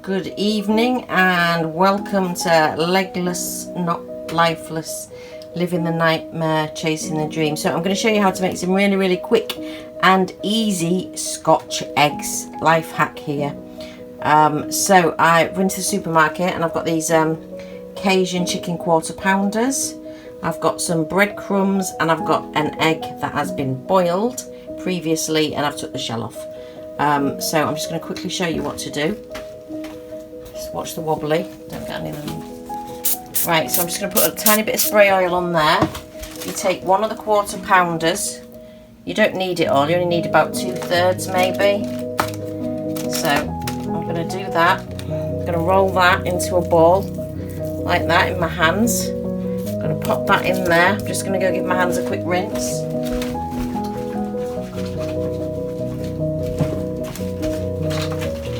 Good evening and welcome to Legless, Not Lifeless, Living the Nightmare, Chasing the Dream. So I'm going to show you how to make some really quick and easy Scotch eggs life hack here. So I went to the supermarket and I've got these Cajun chicken quarter pounders. I've got some breadcrumbs and I've got an egg that has been boiled previously and I've took the shell off. So I'm just going to quickly show you what to do. Just watch the wobbly, don't get any of them. Right, so I'm just going to put a tiny bit of spray oil on there. You take one of the quarter pounders. You don't need it all, you only need about 2/3 maybe. So I'm going to do that. I'm going to roll that into a ball like that in my hands. I'm going to pop that in there. I'm just going to go give my hands a quick rinse.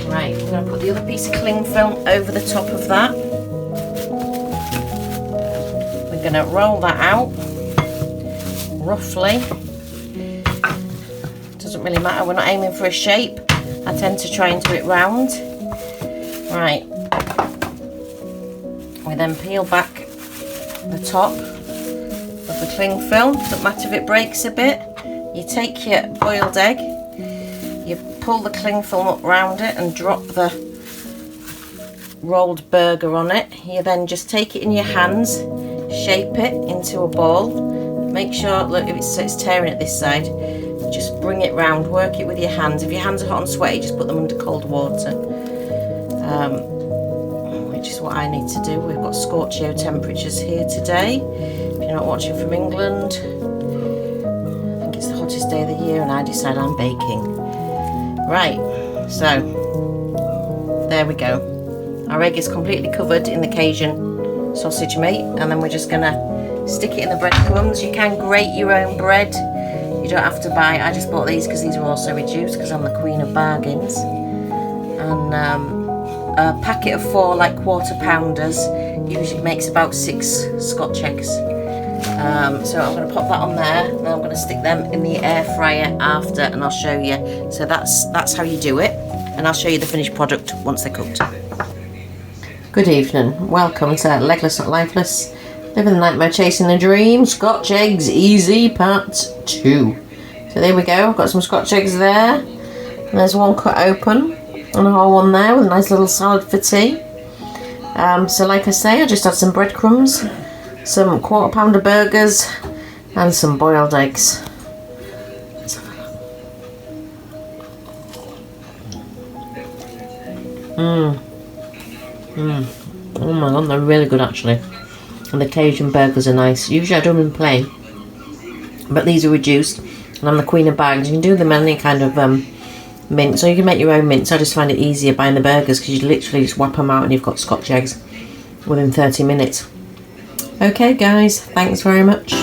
Right, I'm going to put the other piece of cling film over the top of that. We're going to roll that out roughly. Doesn't really matter, we're not aiming for a shape. I tend to try and do it round. Right, we then peel back the top of the cling film. Doesn't matter if it breaks a bit. You take your boiled egg, you pull the cling film up round it and drop the rolled burger on it. You then just take it in your hands, shape it into a ball. Make sure, look, if it's tearing at this side, just bring it round, work it with your hands. If your hands are hot and sweaty, just put them under cold water, which is what I need to do. We've got scorchio temperatures here today. If you're not watching from England, I think it's the hottest day of the year and I decide I'm baking. Right, so there we go. Our egg is completely covered in the Cajun sausage meat, and then we're just gonna stick it in the breadcrumbs. You can grate your own bread. You don't have to buy. I just bought these because these are also reduced because I'm the queen of bargains. And a packet of 4 like quarter pounders usually makes about 6 Scotch eggs. So I'm going to pop that on there. Then I'm going to stick them in the air fryer after, and I'll show you. So that's how you do it, and I'll show you the finished product once they're cooked. Good evening. Welcome to Legless Not Lifeless, Living the Nightmare, Chasing the Dream, Scotch Eggs Easy Part 2. So there we go, I've got some Scotch eggs there. And there's one cut open and a whole one there with a nice little salad for tea. So like I say, I just had some breadcrumbs, some quarter pounder burgers and some boiled eggs. Oh my god, they're really good actually. And the Cajun burgers are nice. Usually I do them in plain, but these are reduced, and I'm the queen of bags. You can do them in any kind of mince, or you can make your own mince. I just find it easier buying the burgers because you literally just whap them out and you've got Scotch eggs within 30 minutes. Okay guys, thanks very much.